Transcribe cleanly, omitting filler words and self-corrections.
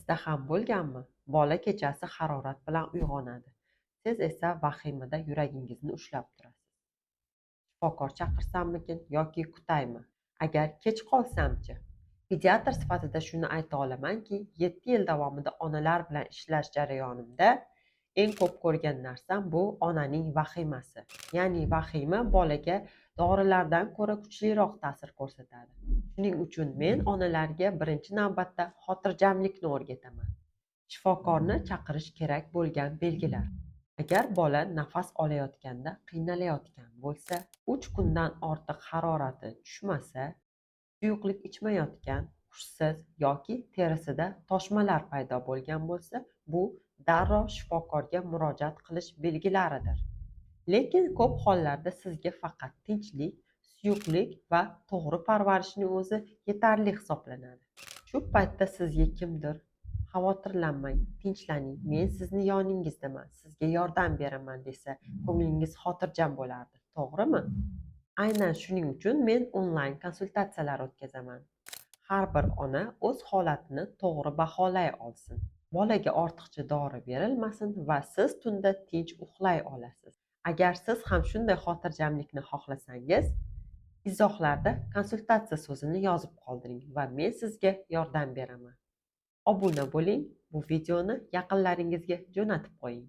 Sizda ham bo'lganmi? Bola kechasi harorat bilan uyg'onadi. Siz esa vahimada yuragingizni ushlab turasiz. Shifokor chaqirsammikin yoki kutaymi? Agar kech qolsamchi? Pediatr sifatida shuni ayta olamanki, 7 yil davomida onalar bilan ishlash jarayonimda eng ko'p ko'rgan narsam bu onaning vahimasi. Ya'ni vahima bolaga dorilardan ko'ra kuchliroq ta'sir ko'rsatadi. Shuning uchun men onalarga birinchi navbatda xotirjamlikni o'rgataman. Shifokorni chaqirish kerak bo'lgan belgilar. Agar bola nafas olayotganda qiynalayotgan bo'lsa, 3 kundan ortiq harorati tushmasa, suyuqlik ichmayotgan, hushsiz yoki terisida toshmalar paydo bo'lgan bo'lsa, bu darrov shifokorga murojaat qilish belgilaridir. Lekin ko'p hollarda sizga faqat tinchlik, suyuqlik va to'g'ri parvarishning o'zi yetarli hisoblanadi. Shu paytda sizga kimdir "Xavotirlanmang, tinchlaning, men sizni yoningizdaman, sizga yordam beraman" desa, ko'nglingiz xotirjam bo'lardi, to'g'rimi? Aynan shuning uchun men onlayn konsultatsiyalar o'tkazaman. Har bir ona o'z holatini to'g'ri baholay olsin. Bolaga ortiqcha dori berilmasin va siz tunda tinch uxlay olasiz. Agar siz ham shunday xotirjamlikni xohlasangiz, izohlarda konsultatsiya so'zini yozib qoldiring va men sizga yordam beraman. Obuna bo'ling, bu videoni yaqinlaringizga jo'natib qo'ying.